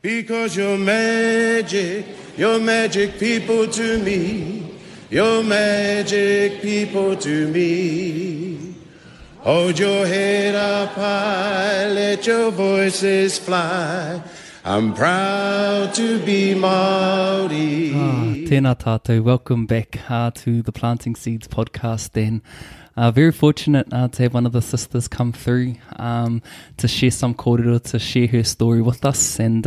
Because you're magic people to me. You're magic people to me. Hold your head up high, let your voices fly. I'm proud to be Māori. Tēnā tātou, welcome back to the Planting Seeds podcast then. Very fortunate to have one of the sisters come through to share some kōrero, to share her story with us, and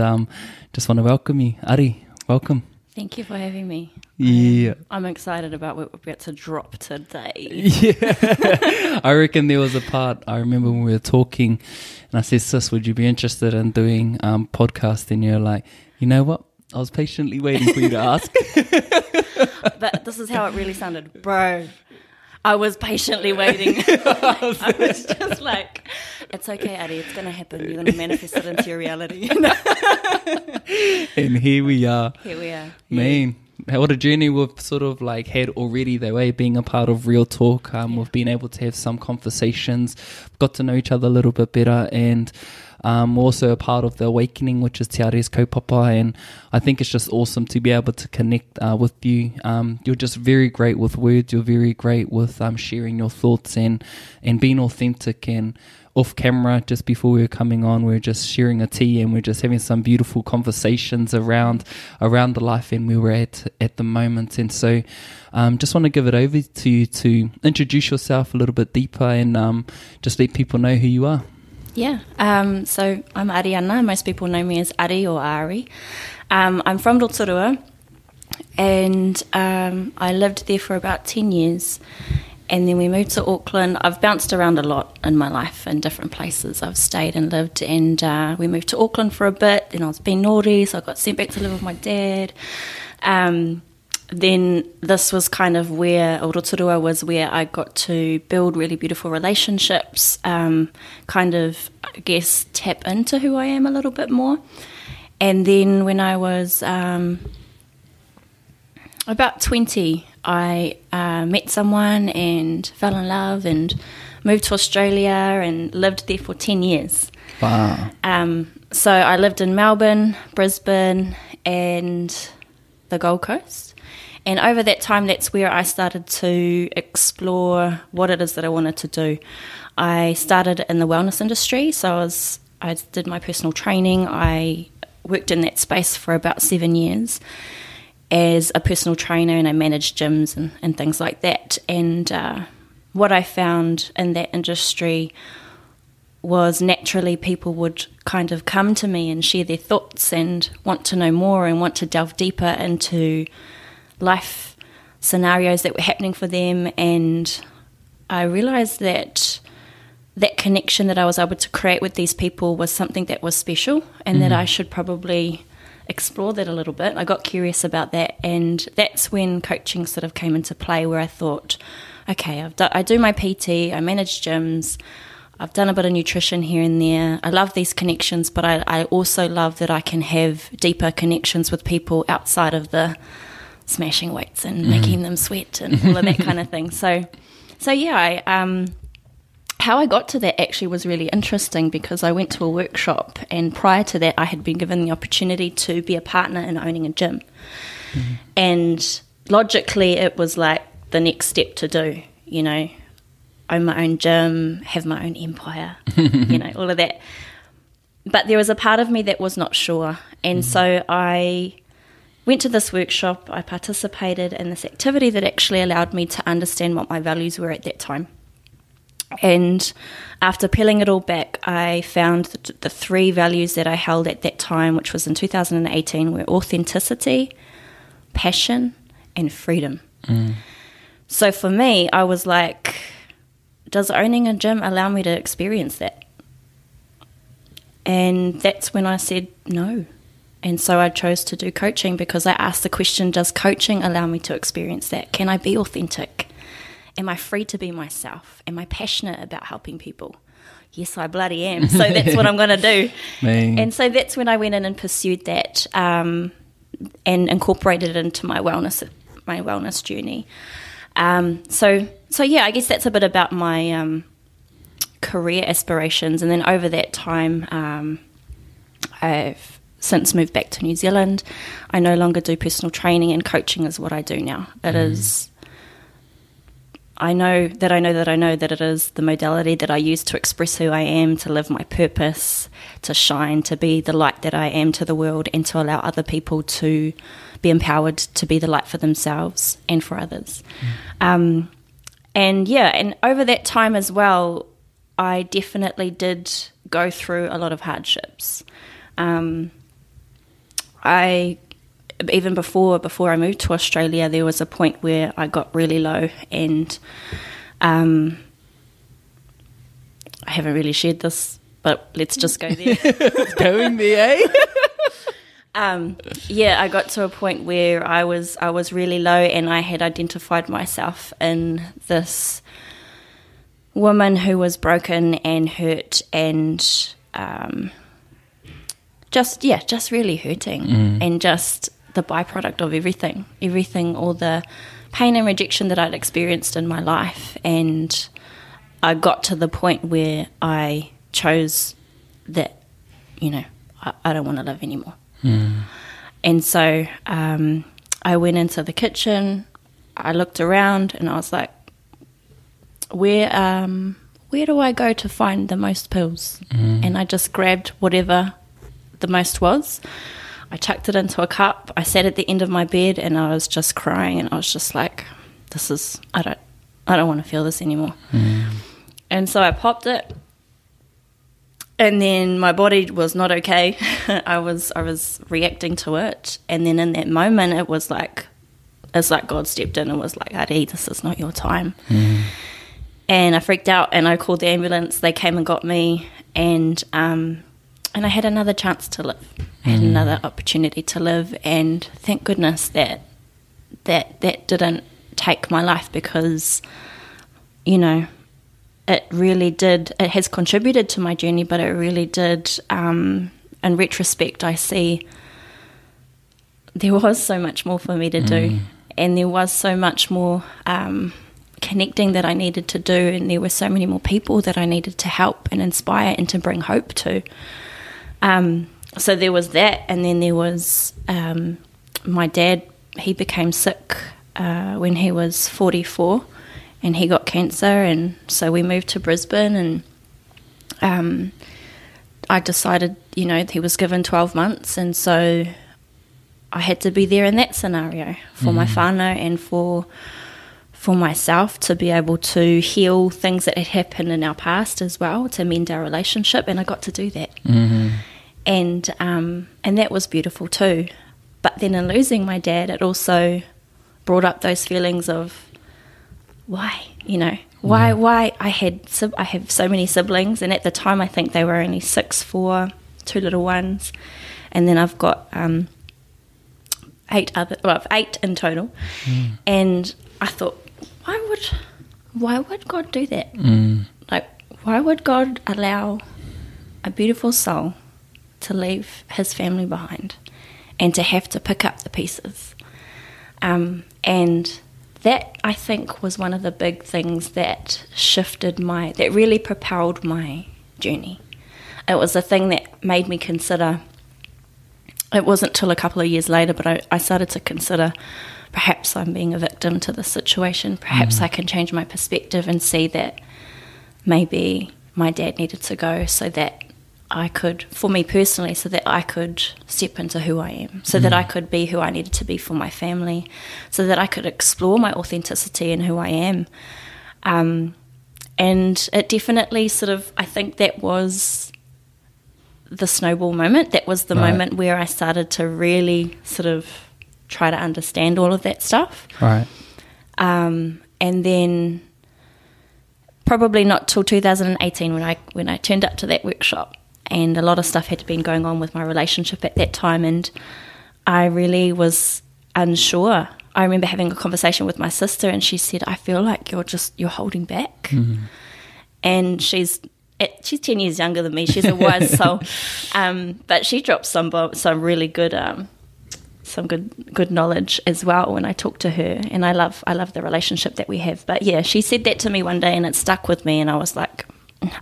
just want to welcome you. Ari, welcome. Thank you for having me. Yeah. I'm excited about what we're about to drop today. Yeah. I reckon there was a part, I remember when we were talking, and I said, sis, would you be interested in doing podcast? And you're like, you know what? I was patiently waiting for you to ask. But this is how it really sounded. Bro, I was patiently waiting. I was just like, it's okay, Ari, it's going to happen. You're going to manifest it into your reality. And here we are. Here we are. Man, what a journey we've sort of like had already, the way being a part of Real Talk. We've been able to have some conversations, got to know each other a little bit better, and also a part of the awakening, which is Te Are's kaupapa, and I think it's just awesome to be able to connect with you. You're just very great with words, you're very great with sharing your thoughts and being authentic. And off camera, just before we were coming on, we were just sharing a tea and we're just having some beautiful conversations around the life and where we're at the moment. And so just want to give it over to you to introduce yourself a little bit deeper and just let people know who you are. Yeah, so I'm Ariana. Most people know me as Ari or Ari. I'm from Rotorua, and I lived there for about 10 years, and then we moved to Auckland. I've bounced around a lot in my life in different places. I've stayed and lived, and we moved to Auckland for a bit, and I was being naughty, so I got sent back to live with my dad. Then this was kind of where, Rotorua was where I got to build really beautiful relationships, kind of, I guess, tap into who I am a little bit more. And then when I was about 20, I met someone and fell in love and moved to Australia and lived there for 10 years. Wow. So I lived in Melbourne, Brisbane, and the Gold Coast. And over that time, that's where I started to explore what it is that I wanted to do. I started in the wellness industry, so I did my personal training. I worked in that space for about 7 years as a personal trainer, and I managed gyms and things like that. And what I found in that industry was naturally people would kind of come to me and share their thoughts and want to know more and want to delve deeper into life scenarios that were happening for them. And I realized that connection that I was able to create with these people was something that was special, and that I should probably explore that a little bit. I got curious about that, and that's when coaching sort of came into play, where I thought, okay, I do my PT, I manage gyms, I've done a bit of nutrition here and there. I love these connections, but I also love that I can have deeper connections with people outside of the smashing weights and making them sweat and all of that kind of thing. So yeah, how I got to that actually was really interesting, because I went to a workshop, and prior to that I had been given the opportunity to be a partner in owning a gym. And logically it was like the next step to do, you know, own my own gym, have my own empire, you know, all of that. But there was a part of me that was not sure, and so I went to this workshop. I participated in this activity that actually allowed me to understand what my values were at that time. And after peeling it all back, I found that the 3 values that I held at that time, which was in 2018, were authenticity, passion, and freedom. So for me, I was like, does owning a gym allow me to experience that? And that's when I said no. And so I chose to do coaching, because I asked the question, does coaching allow me to experience that? Can I be authentic? Am I free to be myself? Am I passionate about helping people? Yes, I bloody am. So that's what I'm going to do. Man. And so that's when I went in and pursued that, and incorporated it into my wellness journey. So yeah, I guess that's a bit about my career aspirations. And then over that time, I've since moved back to New Zealand. I no longer do personal training, and coaching is what I do now. It is, I know that it is the modality that I use to express who I am, to live my purpose, to shine, to be the light that I am to the world, and to allow other people to be empowered to be the light for themselves and for others. And over that time as well, I definitely did go through a lot of hardships. Even before I moved to Australia, there was a point where I got really low, and I haven't really shared this, but let's just go there. It's going there, eh? I got to a point where I was really low, and I had identified myself in this woman who was broken and hurt and just really hurting, and just the byproduct of everything, all the pain and rejection that I'd experienced in my life. And I got to the point where I chose that, I don't want to live anymore. And so I went into the kitchen, I looked around, and I was like, where do I go to find the most pills? And I just grabbed whatever the most was. I chucked it into a cup. I sat at the end of my bed, and I was just crying, and I was just like, I don't want to feel this anymore. And so I popped it, and then my body was not okay. I was reacting to it, and then in that moment, it's like God stepped in and was like, Ari, this is not your time. And I freaked out, and I called the ambulance. They came and got me, and I had another chance to live. I had another opportunity to live, and thank goodness that didn't take my life, because, it really did. It has contributed to my journey, but it really did. In retrospect, I see there was so much more for me to do, and there was so much more connecting that I needed to do, and there were so many more people that I needed to help and inspire and to bring hope to. So there was that, and then there was my dad. He became sick when he was 44, and he got cancer, and so we moved to Brisbane, and I decided, he was given 12 months, and so I had to be there in that scenario for my whānau and for myself, to be able to heal things that had happened in our past as well, to mend our relationship, and I got to do that. And that was beautiful too. But then in losing my dad, it also brought up those feelings of why I have so many siblings, and at the time I think they were only 6 for 2 little ones, and then I've got 8 in total. And I thought, why would God do that? Like, why would God allow a beautiful soul to leave his family behind and to have to pick up the pieces? And that, I think, was one of the big things that that really propelled my journey. It was a thing that made me consider, it wasn't till a couple of years later, but I started to consider, perhaps I'm being a victim to the situation. Perhaps I can change my perspective and see that maybe my dad needed to go so that I could, for me personally, so that I could step into who I am, so that I could be who I needed to be for my family, so that I could explore my authenticity and who I am. And it definitely I think that was the snowball moment. That was the moment where I started to really try to understand all of that stuff. Right. And then probably not till 2018 when I turned up to that workshop, and a lot of stuff had been going on with my relationship at that time, and I really was unsure. I remember having a conversation with my sister, and she said, I feel like you're holding back. And she's 10 years younger than me. She's a wise soul. But she dropped some really good knowledge as well when I talked to her, and I love the relationship that we have. But yeah, she said that to me one day, and it stuck with me, and I was like,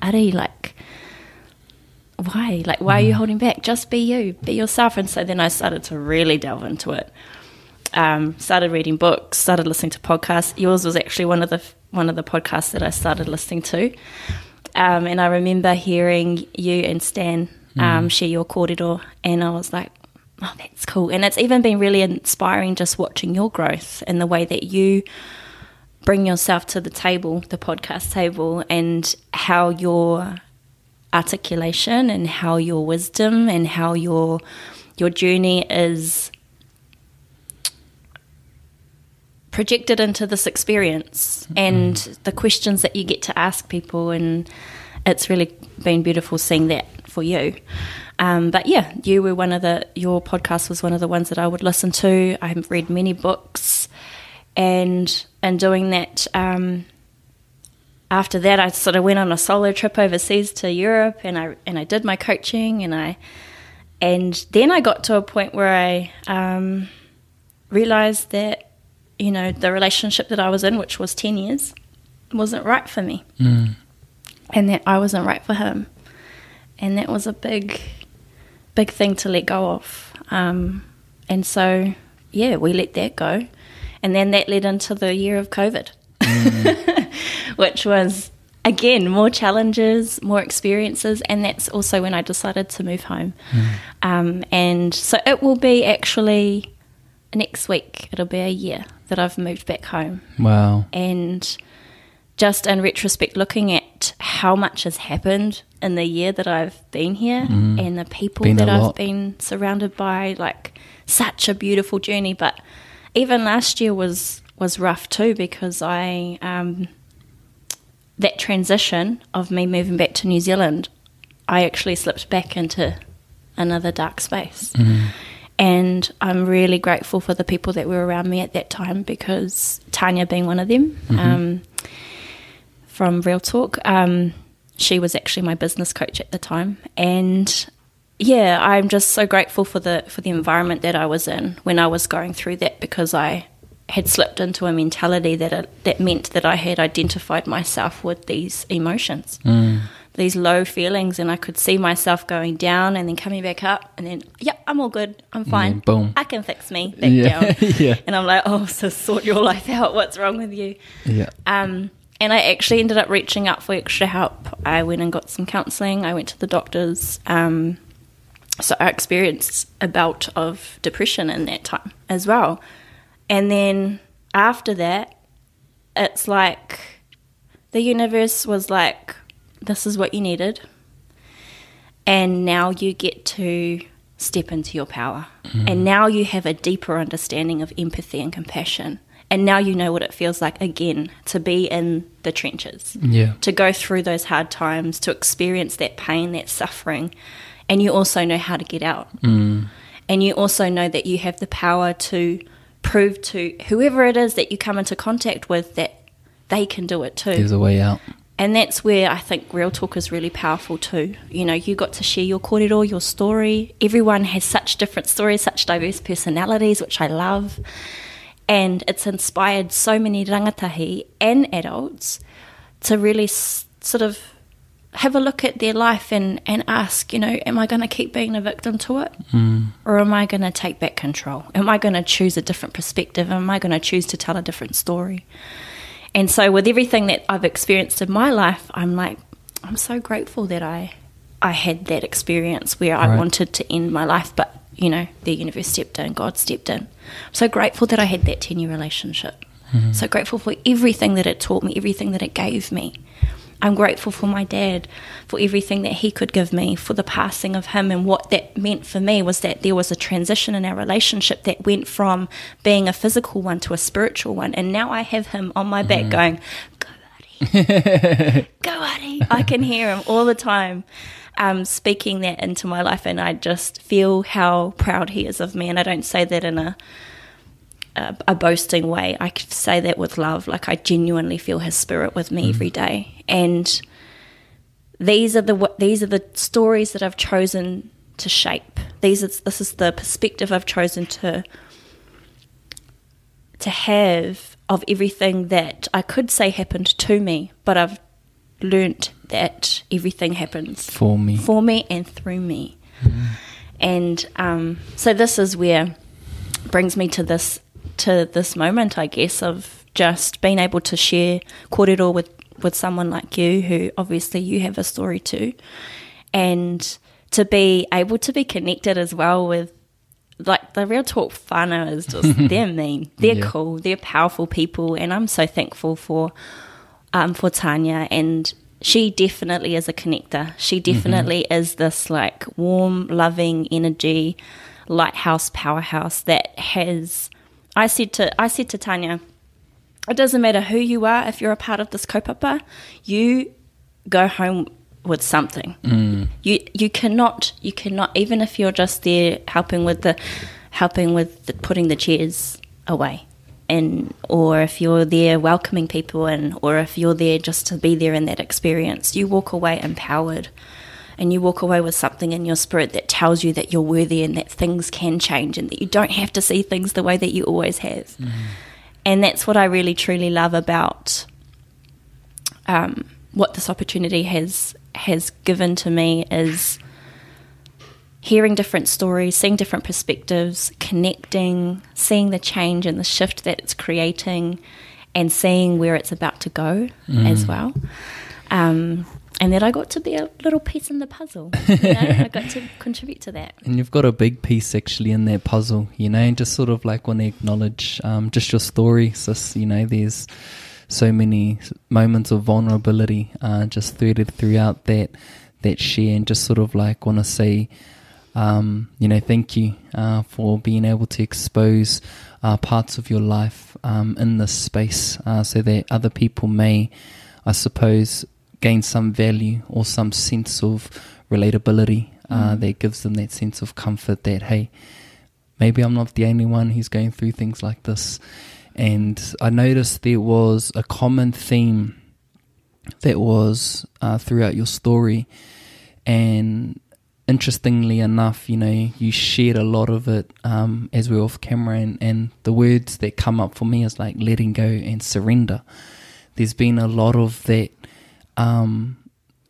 Ari, why? Like, why are you holding back? Just be you, be yourself. And so then I started to really delve into it. Started reading books, started listening to podcasts. Yours was actually one of the podcasts that I started listening to. And I remember hearing you and Stan share your kōrero, and I was like, oh, that's cool. And it's even been really inspiring just watching your growth and the way that you bring yourself to the table, the podcast table, and how your articulation and how your wisdom and how your journey is projected into this experience and the questions that you get to ask people, and it's really been beautiful seeing that for you. But yeah, your podcast was one of the ones that I would listen to. I have read many books, and doing that, after that I sort of went on a solo trip overseas to Europe, and I did my coaching, and then I got to a point where I realized that, you know, the relationship that I was in, which was 10 years, wasn't right for me. And that I wasn't right for him. And that was a big thing to let go of. And so, yeah, we let that go. And then that led into the year of COVID, which was, again, more challenges, more experiences. And that's also when I decided to move home. And so it will be actually next week, it'll be a year that I've moved back home. Wow. And just in retrospect, looking at how much has happened in the year that I've been here and the people that I've been surrounded by, like, such a beautiful journey. But even last year was rough too, because that transition of me moving back to New Zealand, I actually slipped back into another dark space. And I'm really grateful for the people that were around me at that time, because Tanya being one of them, from Real Talk, she was actually my business coach at the time. And yeah, I'm just so grateful for the environment that I was in when I was going through that, because I had slipped into a mentality that meant that I had identified myself with these emotions. These low feelings, and I could see myself going down and then coming back up, and then, yep, I'm all good, I'm fine, boom, I can fix me, back down. Yeah. And I'm like, oh, so sort your life out, what's wrong with you? And I actually ended up reaching out for extra help. I went and got some counselling, I went to the doctors, so I experienced a bout of depression in that time as well. And then after that, it's like the universe was like, this is what you needed, and now you get to step into your power. And now you have a deeper understanding of empathy and compassion, and now you know what it feels like again to be in the trenches, to go through those hard times, to experience that pain, that suffering, and you also know how to get out. And you also know that you have the power to prove to whoever it is that you come into contact with that they can do it too. There's a way out. And that's where I think Real Talk is really powerful too. You know, you got to share your kōrero, your story. Everyone has such different stories, such diverse personalities, which I love. And it's inspired so many rangatahi and adults to really sort of have a look at their life and ask, you know, am I going to keep being a victim to it? Or am I going to take back control? Am I going to choose a different perspective? Am I going to choose to tell a different story? And so with everything that I've experienced in my life, I'm like, I'm so grateful that I had that experience where I wanted to end my life, but, you know, the universe stepped in, God stepped in. I'm so grateful that I had that 10-year relationship. So grateful for everything that it taught me, everything that it gave me. I'm grateful for my dad, for everything that he could give me, for the passing of him. And what that meant for me was that there was a transition in our relationship that went from being a physical one to a spiritual one. And now I have him on my back going, go Buddy, go Buddy. I can hear him all the time speaking that into my life. And I just feel how proud he is of me. And I don't say that in a boasting way. I could say that with love. Like, I genuinely feel his spirit with me every day. And these are the stories that I've chosen to shape. This is the perspective I've chosen to have of everything that I could say happened to me, but I've learnt that everything happens For me and through me. And so this is where brings me to this moment, I guess, of just being able to share kōrero with someone like you, who obviously you have a story too, and to be able to be connected as well with, like, the Real Talk whānau is just, they're mean, they're cool, they're powerful people, and I'm so thankful for Tanya, and she definitely is a connector. She definitely is this, like, warm, loving energy, lighthouse, powerhouse that has... I said to Tanya, it doesn't matter who you are, if you're a part of this kaupapa, you go home with something. You cannot, even if you're just there helping with putting the chairs away, or if you're there welcoming people in, or if you're there just to be there in that experience, you walk away empowered, and you walk away with something in your spirit that tells you that you're worthy and that things can change and that you don't have to see things the way that you always have. And that's what I really truly love about what this opportunity has given to me, is hearing different stories, seeing different perspectives, connecting, seeing the change and the shift that it's creating, and seeing where it's about to go as well. And that I got to be a little piece in the puzzle. I got to contribute to that. And you've got a big piece actually in that puzzle, and just sort of like want to acknowledge just your story, sis. There's so many moments of vulnerability just threaded throughout that share, and just sort of like want to say, thank you for being able to expose parts of your life in this space, so that other people may, I suppose, gain some value or some sense of relatability that gives them that sense of comfort that, hey, maybe I'm not the only one who's going through things like this. And I noticed there was a common theme that was throughout your story, and interestingly enough, you shared a lot of it as we were off camera, and the words that come up for me is like letting go and surrender. There's been a lot of that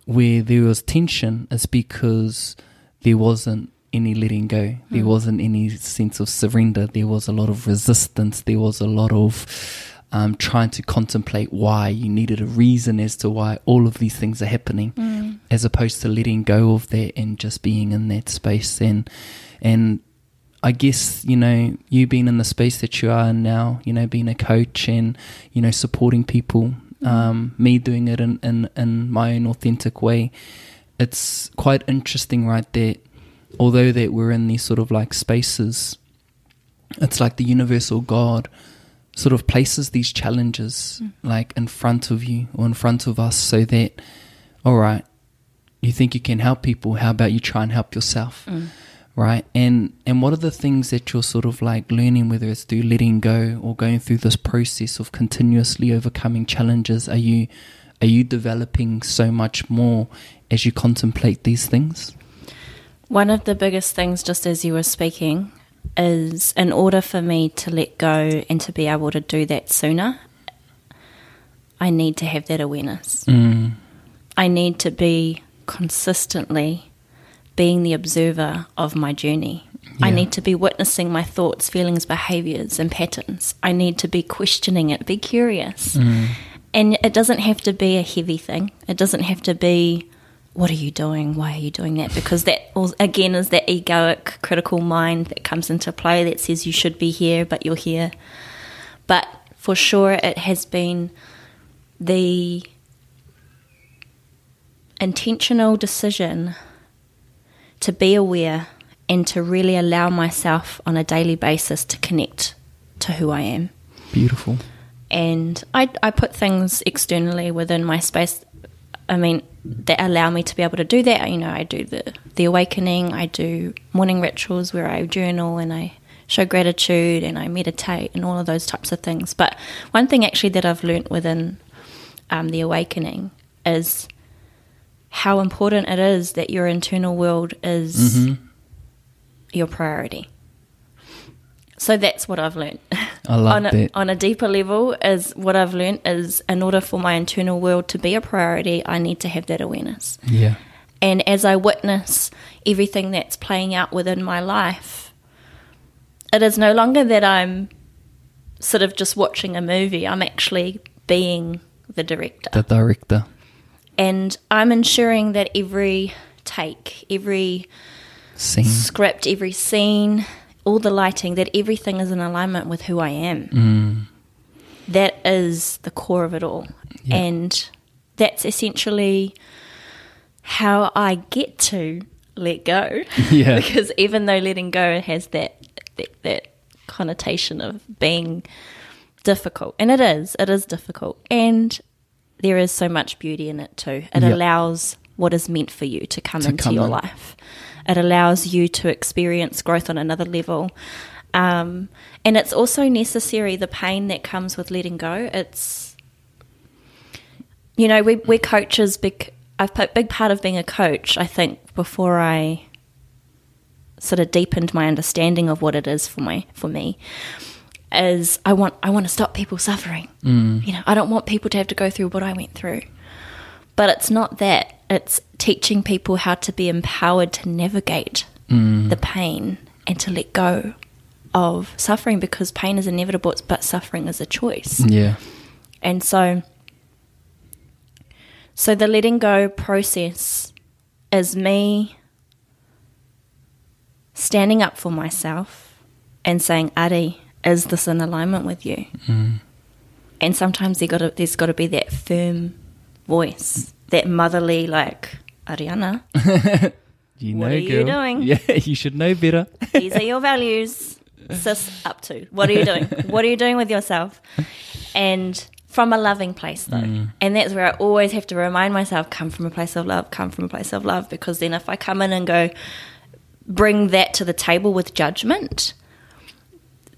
where there was tension, is because there wasn't any letting go. There wasn't any sense of surrender. There was a lot of resistance. There was a lot of trying to contemplate why. You needed a reason as to why all of these things are happening, as opposed to letting go of that and just being in that space. And I guess, you being in the space that you are in now, being a coach and, supporting people, me doing it in my own authentic way, it's quite interesting, right, that although that we're in these sort of like spaces, it's like the universal God sort of places these challenges like in front of you or in front of us, so that, all right, you think you can help people, how about you try and help yourself? Right? And what are the things that you're sort of like learning, whether it's through letting go or going through this process of continuously overcoming challenges? Are you developing so much more as you contemplate these things? One of the biggest things, just as you were speaking, is in order for me to let go and to be able to do that sooner, I need to have that awareness. I need to be consistently being the observer of my journey. I need to be witnessing my thoughts, feelings, behaviours and patterns. I need to be questioning it, be curious. And it doesn't have to be a heavy thing. It doesn't have to be, what are you doing? Why are you doing that? Because that, again, is that egoic, critical mind that comes into play that says you should be here, but you're here. But for sure, it has been the intentional decision to be aware and to really allow myself on a daily basis to connect to who I am. Beautiful. And I put things externally within my space, that allow me to be able to do that. I do the awakening, I do morning rituals where I journal and I show gratitude and I meditate and all of those types of things. But one thing actually that I've learnt within the awakening is how important it is that your internal world is your priority. So that's what I've learned. I love that. On a deeper level, is what I've learned is in order for my internal world to be a priority, I need to have that awareness. Yeah. And as I witness everything that's playing out within my life, it is no longer that I'm sort of just watching a movie. I'm actually being the director. The director. And I'm ensuring that every take, every Scene. script, every scene, all the lighting, that everything is in alignment with who I am. That is the core of it all. Yeah. And that's essentially how I get to let go. Yeah. Because even though letting go has that connotation of being difficult, and it is difficult, and there is so much beauty in it too. It allows what is meant for you to come into your life. It allows you to experience growth on another level. And it's also necessary, the pain that comes with letting go. It's, we're coaches. A big part of being a coach, I think, before I sort of deepened my understanding of what it is for me, is I want to stop people suffering. I don't want people to have to go through what I went through. But it's not that. It's teaching people how to be empowered to navigate the pain and to let go of suffering, because pain is inevitable, but suffering is a choice. Yeah. And so the letting go process is me standing up for myself and saying, Ari, is this in alignment with you? And sometimes there's got to be that firm voice, that motherly, like, Ariana, what are you doing? Yeah, you should know better. These are your values. Sis, up to. What are you doing? What are you doing with yourself? And from a loving place, though. And that's where I always have to remind myself, come from a place of love, because then if I come in and go, bring that to the table with judgment,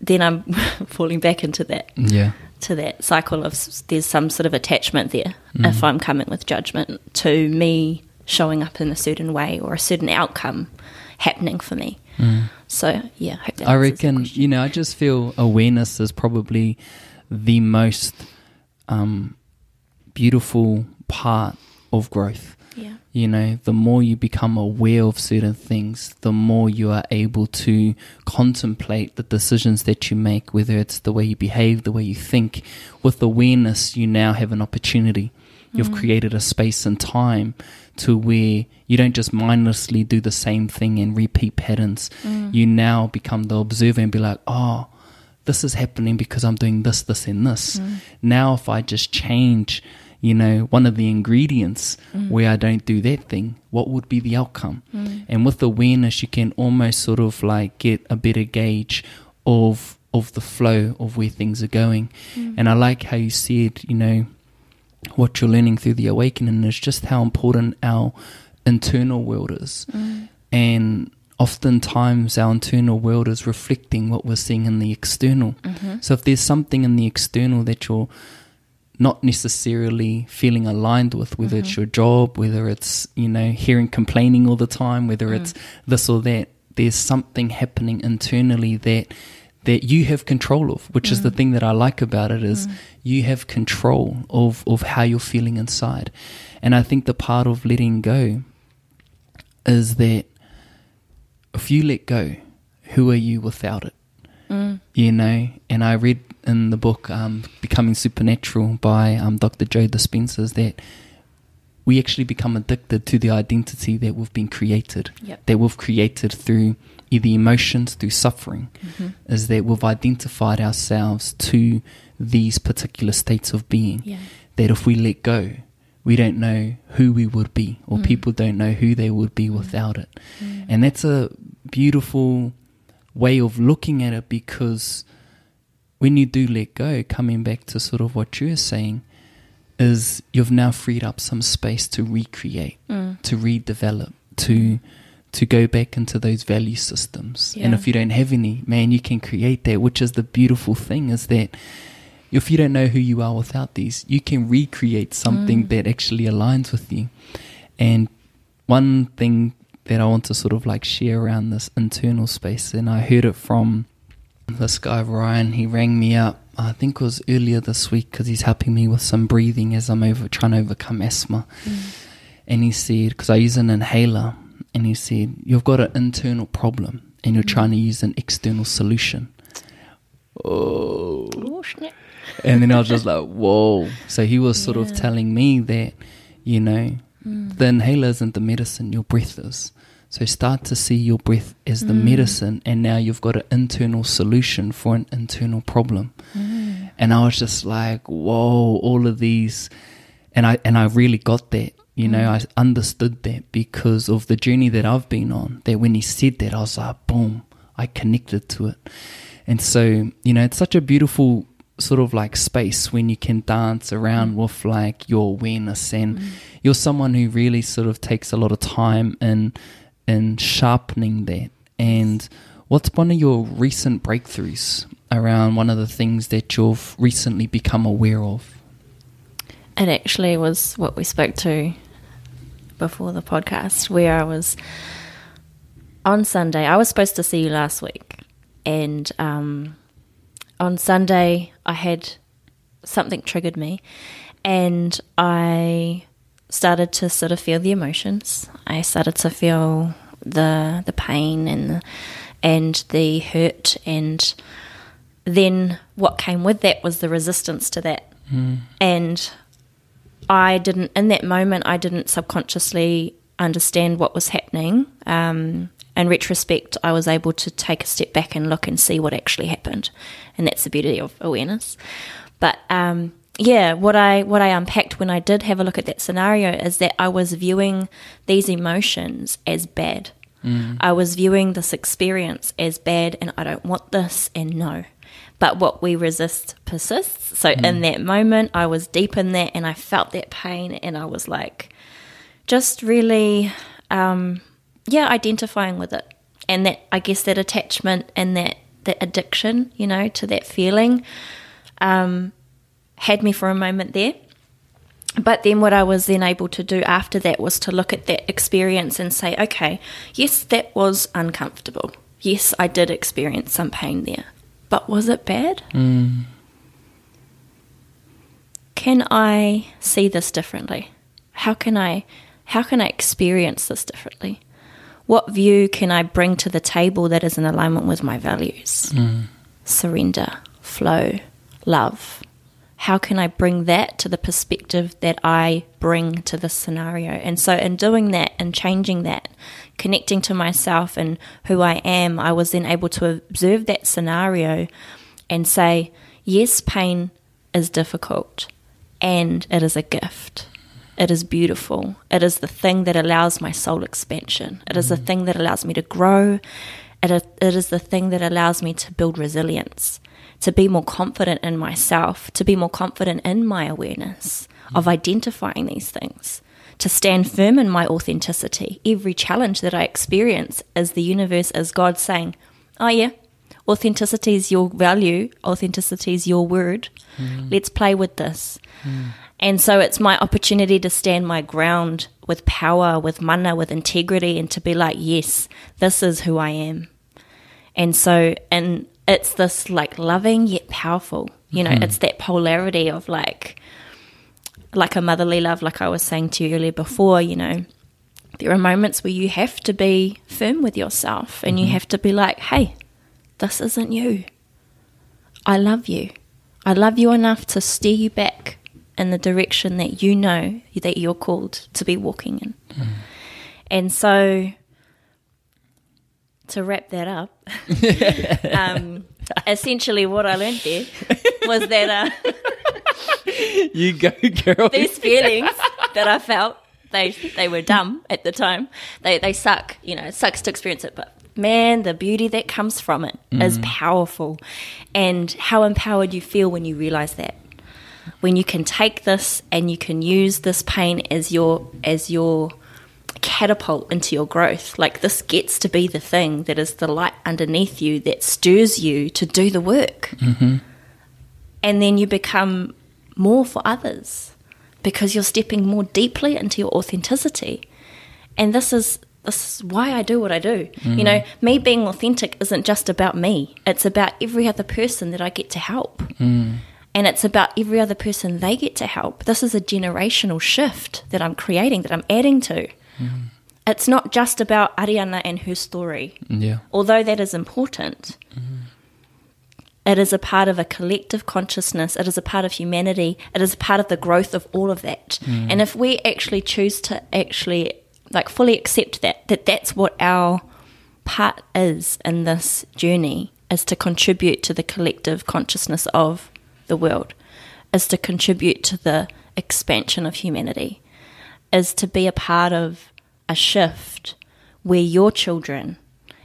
then I'm falling back into that. Yeah. To that cycle of there's some sort of attachment there if I'm coming with judgment to me showing up in a certain way or a certain outcome happening for me. So, yeah, I hope that I answers the reckon, question. I just feel awareness is probably the most beautiful part of growth. Yeah. The more you become aware of certain things, the more you are able to contemplate the decisions that you make, whether it's the way you behave, the way you think. With awareness, you now have an opportunity. You've created a space and time to where you don't just mindlessly do the same thing and repeat patterns. You now become the observer and be like, oh, this is happening because I'm doing this, this, and this. Now if I just change one of the ingredients where I don't do that thing, what would be the outcome? And with awareness, you can almost sort of like get a better gauge of the flow of where things are going. And I like how you said, what you're learning through the awakening is just how important our internal world is. And oftentimes our internal world is reflecting what we're seeing in the external. So if there's something in the external that you're not necessarily feeling aligned with, whether it's your job, whether it's, hearing complaining all the time, whether it's this or that, there's something happening internally that you have control of, which is the thing that I like about it, is you have control of how you're feeling inside. And I think the part of letting go is that if you let go, who are you without it? And I read in the book Becoming Supernatural by Dr. Joe Dispenza that we actually become addicted to the identity that we've been created, that we've created through either emotions, through suffering, is that we've identified ourselves to these particular states of being, that if we let go, we don't know who we would be, or people don't know who they would be without it. And that's a beautiful way of looking at it, because when you do let go, coming back to sort of what you're saying, is you've now freed up some space to recreate, to redevelop, to go back into those value systems. And if you don't have any, man, you can create that, which is the beautiful thing, is that if you don't know who you are without these, you can recreate something that actually aligns with you. And one thing that I want to sort of like share around this internal space, and I heard it from This guy, Ryan, he rang me up, I think it was earlier this week, because he's helping me with some breathing as I'm trying to overcome asthma. And he said, because I use an inhaler, and he said, you've got an internal problem and you're trying to use an external solution. Oh, snap. And then I was just like, whoa. So he was sort of telling me that, you know, the inhaler isn't the medicine, your breath is. So start to see your breath as the medicine, and now you've got an internal solution for an internal problem. And I was just like, whoa, all of these. And I really got that. You know, I understood that because of the journey that I've been on, that when he said that, I was like, boom, I connected to it. And so, you know, it's such a beautiful sort of like space when you can dance around with like your awareness, and you're someone who really sort of takes a lot of time in sharpening that. And what's one of your recent breakthroughs around one of the things that you've recently become aware of? It actually was what we spoke to before the podcast, where I was on Sunday. I was supposed to see you last week, and on Sunday I had something triggered me, and I started to sort of feel the emotions. I started to feel the pain and the hurt, and then what came with that was the resistance to that. And in that moment, I didn't subconsciously understand what was happening. In retrospect, I was able to take a step back and look and see what actually happened. And that's the beauty of awareness. But what I unpacked when I did have a look at that scenario is that I was viewing these emotions as bad. I was viewing this experience as bad, and I don't want this, and no. But what we resist persists. So in that moment, I was deep in that, and I felt that pain, and I was like, just really, identifying with it. And that, I guess, that attachment and that addiction, you know, to that feeling, had me for a moment there. But then what I was then able to do after that was to look at that experience and say, okay, yes, that was uncomfortable. Yes, I did experience some pain there. But was it bad? Can I see this differently? How can I experience this differently? What view can I bring to the table that is in alignment with my values? Surrender, flow, love. How can I bring that to the perspective that I bring to this scenario? And so in doing that and changing that, connecting to myself and who I am, I was then able to observe that scenario and say, yes, pain is difficult, and it is a gift. It is beautiful. It is the thing that allows my soul expansion. It is the thing that allows me to grow. It is the thing that allows me to build resilience, to be more confident in myself, to be more confident in my awareness of identifying these things, to stand firm in my authenticity. Every challenge that I experience is the universe, is God saying, oh yeah, authenticity is your value, authenticity is your word. Let's play with this. And so it's my opportunity to stand my ground with power, with mana, with integrity, and to be like, yes, this is who I am. And so, and it's this like loving yet powerful, you know, it's that polarity of like a motherly love, like I was saying to you earlier before, you know, there are moments where you have to be firm with yourself and you have to be like, hey, this isn't you. I love you. I love you enough to steer you back in the direction that you know that you're called to be walking in. And so, to wrap that up, essentially what I learned there was that you go, girl. These feelings that I felt, they were dumb at the time. They suck, you know, it sucks to experience it, but man, the beauty that comes from it is powerful. And how empowered you feel when you realize that. When you can take this and you can use this pain as your catapult into your growth. Like, this gets to be the thing that is the light underneath you that stirs you to do the work. And then you become more for others because you're stepping more deeply into your authenticity. And this is this is why I do what I do. You know, me being authentic isn't just about me. It's about every other person that I get to help. And it's about every other person they get to help. This is a generational shift that I'm creating, that I'm adding to. It's not just about Ariana and her story. Although that is important. It is a part of a collective consciousness. It is a part of humanity. It is a part of the growth of all of that. And if we actually choose to actually like fully accept that that's what our part is in this journey, is to contribute to the collective consciousness of the world, is to contribute to the expansion of humanity, is to be a part of a shift where your children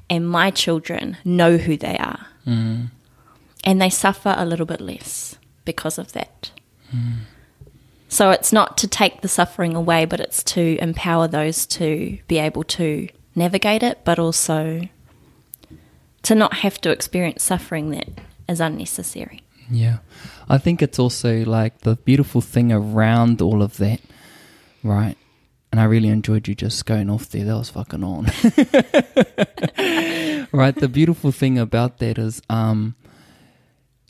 and my children know who they are. And they suffer a little bit less because of that. So it's not to take the suffering away, but it's to empower those to be able to navigate it, but also to not have to experience suffering that is unnecessary. Yeah. I think it's also like the beautiful thing around all of that, right? And I really enjoyed you just going off there. That was fucking on. Right? The beautiful thing about that is,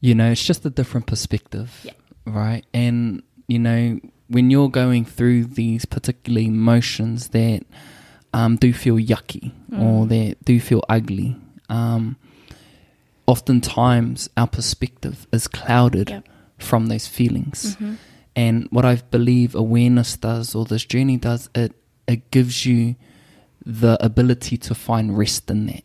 you know, it's just a different perspective, right? And, you know, when you're going through these particular emotions that do feel yucky or that do feel ugly, oftentimes our perspective is clouded from those feelings. And what I believe awareness does, or this journey does, it gives you the ability to find rest in that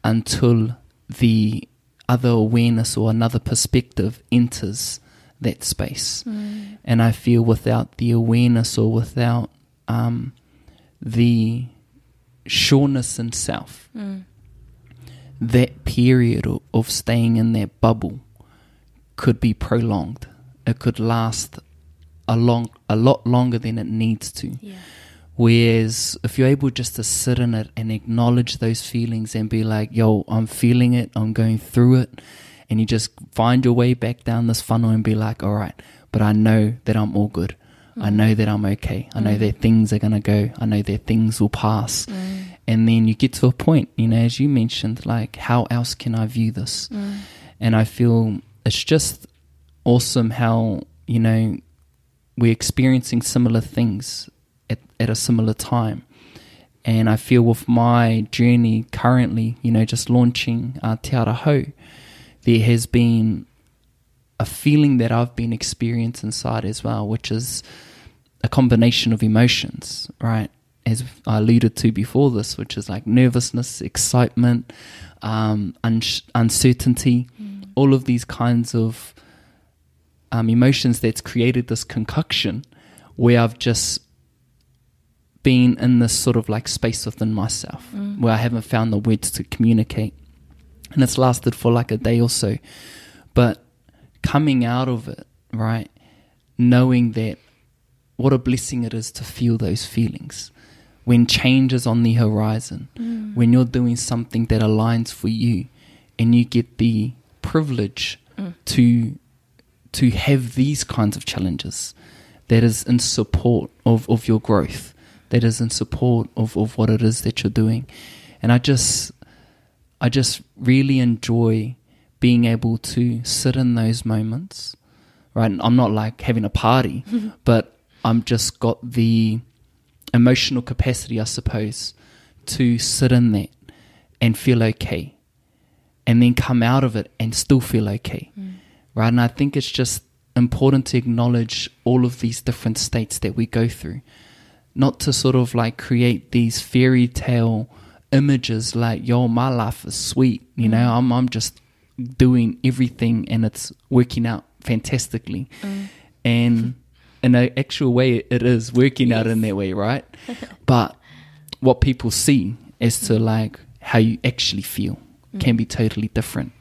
until the other awareness or another perspective enters that space. And I feel without the awareness or without the sureness in self, that period of staying in that bubble could be prolonged. It could last a lot longer than it needs to. Whereas if you're able just to sit in it and acknowledge those feelings and be like, yo, I'm feeling it, I'm going through it, and you just find your way back down this funnel and be like, all right, but I know that I'm all good. I know that I'm okay. I know that things are going to go. I know that things will pass. And then you get to a point, you know, as you mentioned, like, how else can I view this? And I feel it's just awesome how, you know, we're experiencing similar things at a similar time. And I feel with my journey currently, you know, just launching Te Ara Hau, there has been a feeling that I've been experiencing inside as well, which is a combination of emotions, right? As I alluded to before this, which is like nervousness, excitement, uncertainty, all of these kinds of emotions that's created this concoction where I've just been in this sort of like space within myself where I haven't found the words to communicate. And it's lasted for like a day or so. But coming out of it, right, knowing that what a blessing it is to feel those feelings. When change is on the horizon, when you're doing something that aligns for you and you get the privilege to have these kinds of challenges that is in support of your growth, that is in support of what it is that you're doing. And I just really enjoy being able to sit in those moments, right? And I'm not like having a party, but I'm just got the emotional capacity, I suppose, to sit in that and feel okay, and then come out of it and still feel okay, right? And I think it's just important to acknowledge all of these different states that we go through, not to sort of like create these fairy tale images like, yo, my life is sweet, you know, I'm just doing everything and it's working out fantastically. And in an actual way, it is working out in that way, right? But what people see as to like how you actually feel can be totally different.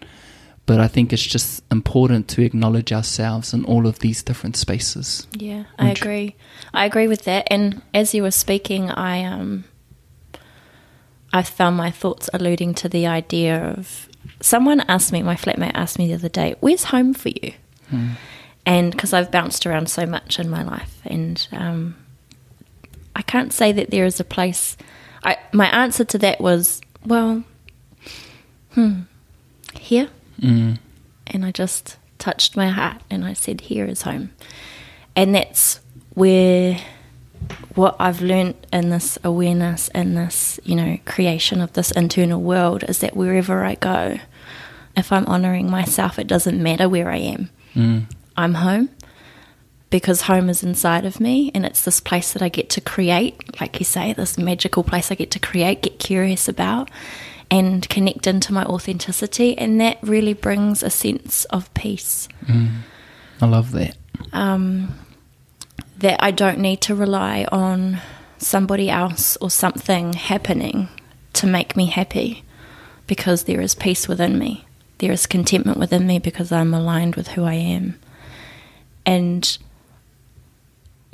But I think it's just important to acknowledge ourselves in all of these different spaces. Yeah, I agree. I agree with that. And as you were speaking, I found my thoughts alluding to the idea of, someone asked me, my flatmate asked me the other day, where's home for you? And because I've bounced around so much in my life, and I can't say that there is a place. my answer to that was, well, here. And I just touched my heart and I said, here is home. And that's where what I've learnt in this awareness and this, creation of this internal world is that wherever I go, if I'm honouring myself, it doesn't matter where I am. I'm home, because home is inside of me, and it's this place that I get to create, like you say, this magical place I get to create, get curious about, and connect into my authenticity, and that really brings a sense of peace. I love that. That I don't need to rely on somebody else or something happening to make me happy, because there is peace within me. There is contentment within me because I'm aligned with who I am. And,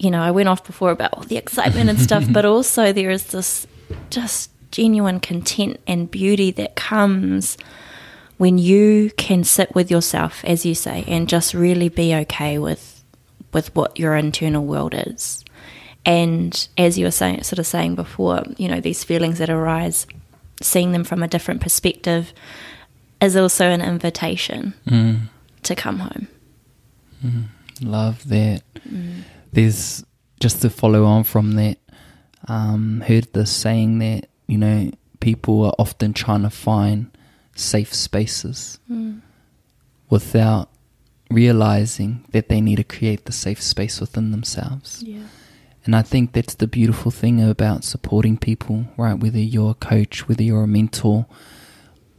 I went off before about all the excitement and stuff, but also there is this just genuine content and beauty that comes when you can sit with yourself, as you say, and just really be okay with what your internal world is. And as you were saying before, these feelings that arise, seeing them from a different perspective is also an invitation to come home. Love that. There's, just to follow on from that, heard this saying that, people are often trying to find safe spaces without realizing that they need to create the safe space within themselves. Yeah. And I think that's the beautiful thing about supporting people, right? Whether you're a coach, whether you're a mentor,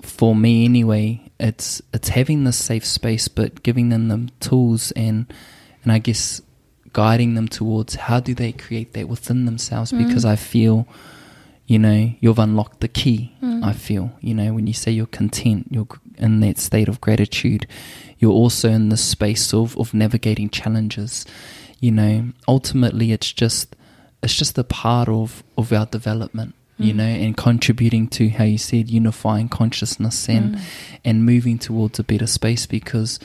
for me anyway, it's having this safe space, but giving them the tools and I guess guiding them towards how do they create that within themselves, because I feel, you've unlocked the key. I feel, when you say you're content, you're in that state of gratitude, you're also in the space of navigating challenges. Ultimately it's just a part of our development, and contributing to, how you said, unifying consciousness and moving towards a better space, because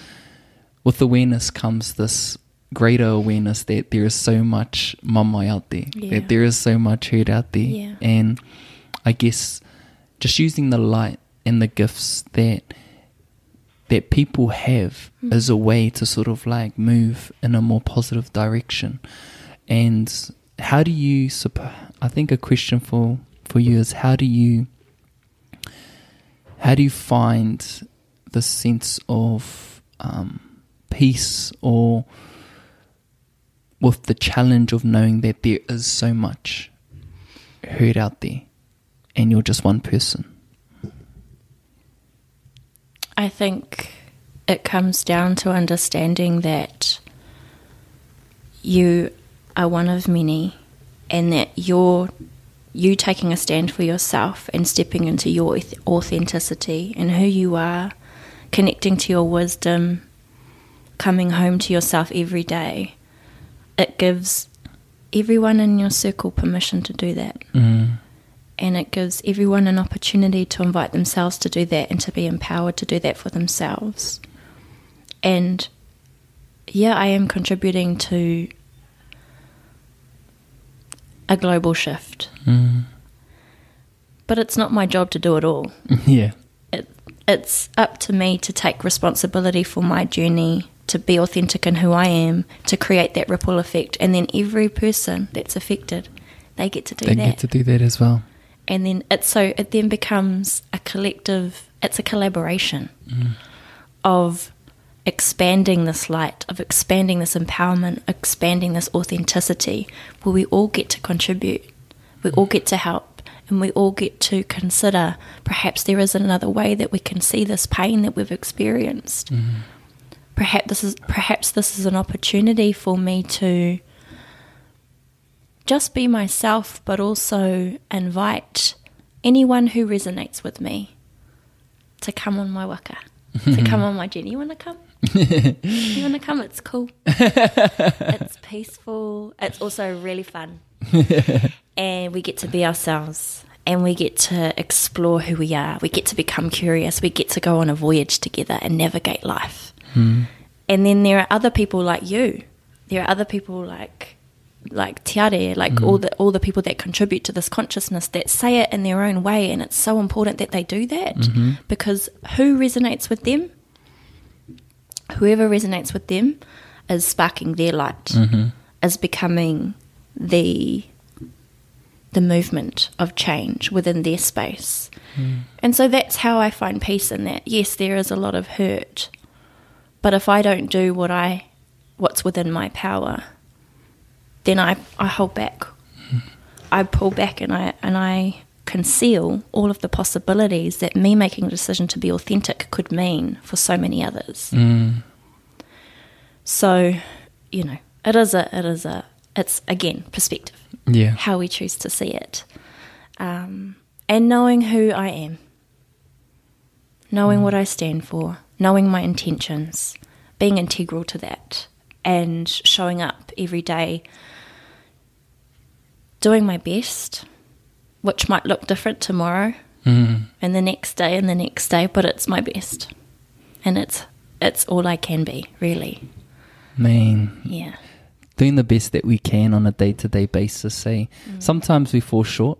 with awareness comes this greater awareness that there is so much mama out there, that there is so much hurt out there. And I guess just using the light and the gifts that people have as a way to sort of like move in a more positive direction. And how do you, I think a question for you is, how do you find the sense of peace, or with the challenge of knowing that there is so much hurt out there and you're just one person? I think it comes down to understanding that you are one of many, and that you taking a stand for yourself and stepping into your authenticity and who you are, connecting to your wisdom, coming home to yourself every day, it gives everyone in your circle permission to do that. And it gives everyone an opportunity to invite themselves to do that and to be empowered to do that for themselves. And I am contributing to a global shift. But it's not my job to do it all. It's up to me to take responsibility for my journey, to be authentic in who I am, to create that ripple effect. And then every person that's affected, they get to do that. They get to do that as well. And then it then becomes a collective, it's a collaboration of expanding this light, of expanding this empowerment, expanding this authenticity, where we all get to contribute, we all get to help, and we all get to consider perhaps there is another way that we can see this pain that we've experienced. Perhaps this is an opportunity for me to just be myself, but also invite anyone who resonates with me to come on my waka, to come on my journey. You want to come? You want to come? It's cool. It's peaceful. It's also really fun. And we get to be ourselves, and we get to explore who we are. We get to become curious. We get to go on a voyage together and navigate life. And then there are other people like you. There are other people like like te are, like all the people that contribute to this consciousness that say it in their own way, and it's so important that they do that, because who resonates with them? Whoever resonates with them is sparking their light, is becoming the movement of change within their space. And so that's how I find peace in that. Yes, there is a lot of hurt, but if I don't do what's within my power, then I hold back. I pull back and I conceal all of the possibilities that me making a decision to be authentic could mean for so many others. So, you know, it's again perspective. Yeah. How we choose to see it. And knowing who I am, knowing what I stand for, knowing my intentions, being integral to that, and showing up every day doing my best, which might look different tomorrow and the next day, but it's my best. And it's all I can be, really. Man. Yeah. Doing the best that we can on a day-to-day basis, say. Sometimes we fall short.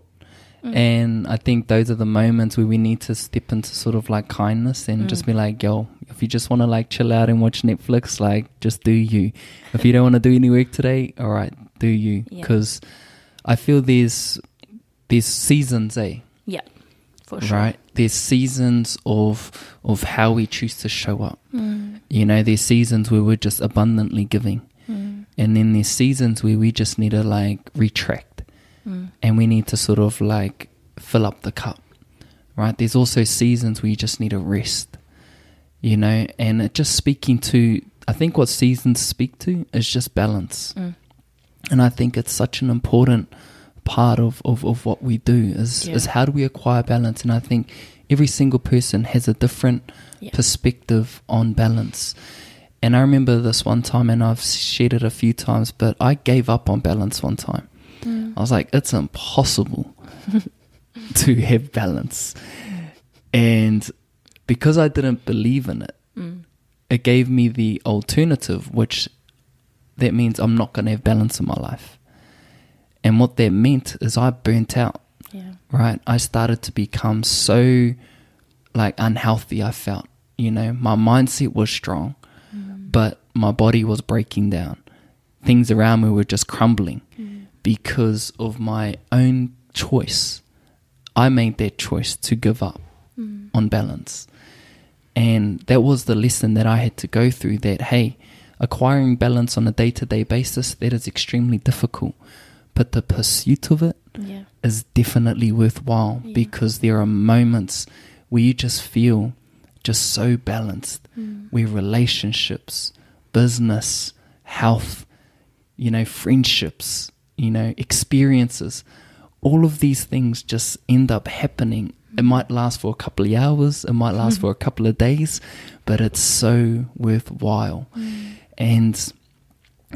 And I think those are the moments where we need to step into sort of like kindness and just be like, yo, if you just want to like chill out and watch Netflix, like just do you. If you don't want to do any work today, all right, do you. Because I feel there's seasons, Yeah, for sure. right? There's seasons of how we choose to show up. You know, there's seasons where we're just abundantly giving. And then there's seasons where we just need to like retract. And we need to sort of like fill up the cup, right? There's also seasons where you just need to rest, you know, and it just speaking to, I think what seasons speak to is just balance. And I think it's such an important part of what we do is how do we acquire balance. And I think every single person has a different perspective on balance. And I remember this one time, and I've shared it a few times, but I gave up on balance one time. I was like, it's impossible to have balance. And because I didn't believe in it, it gave me the alternative, which that means I'm not going to have balance in my life. And what that meant is I burnt out, right? I started to become so like unhealthy, I felt. You know, my mindset was strong, but my body was breaking down. Things around me were just crumbling. Because of my own choice. I made that choice to give up on balance. And that was the lesson that I had to go through, that, hey, acquiring balance on a day-to-day basis, that is extremely difficult. But the pursuit of it is definitely worthwhile because there are moments where you just feel just so balanced, where relationships, business, health, you know, friendships, you know, experiences, all of these things just end up happening. It might last for a couple of hours, it might last for a couple of days, but it's so worthwhile. And,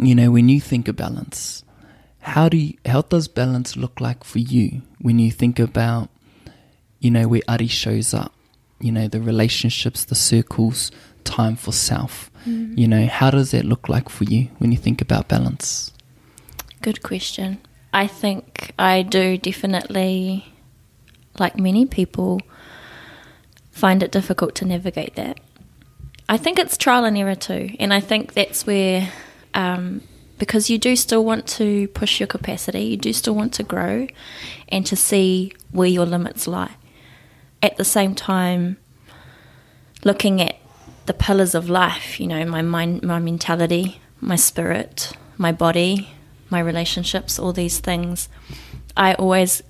you know, when you think of balance, how does balance look like for you when you think about, you know, where Ari shows up, you know, the relationships, the circles, time for self, you know, how does that look like for you when you think about balance? Good question. I think I do definitely, like many people, find it difficult to navigate that. I think it's trial and error too. And I think that's where, because you do still want to push your capacity, you do still want to grow and to see where your limits lie. At the same time, looking at the pillars of life, you know, my mind, my mentality, my spirit, my body, my relationships, all these things, I always,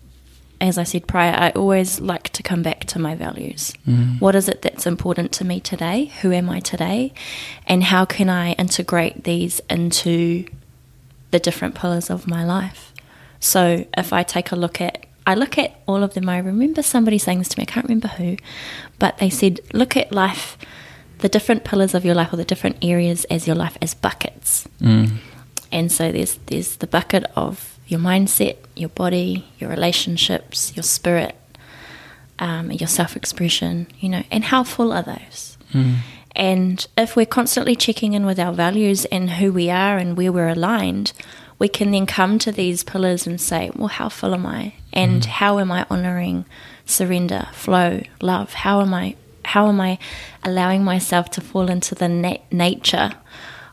as I said prior, I always like to come back to my values. What is it that's important to me today? Who am I today? And how can I integrate these into the different pillars of my life? So if I take a look at, I look at all of them. I remember somebody saying this to me, I can't remember who, but they said, look at life, the different pillars of your life or the different areas as your life as buckets. And so there's the bucket of your mindset, your body, your relationships, your spirit, your self-expression, you know, and how full are those? And if we're constantly checking in with our values and who we are and where we're aligned, we can then come to these pillars and say, well, how full am I? And how am I honouring surrender, flow, love? How am I allowing myself to fall into the nature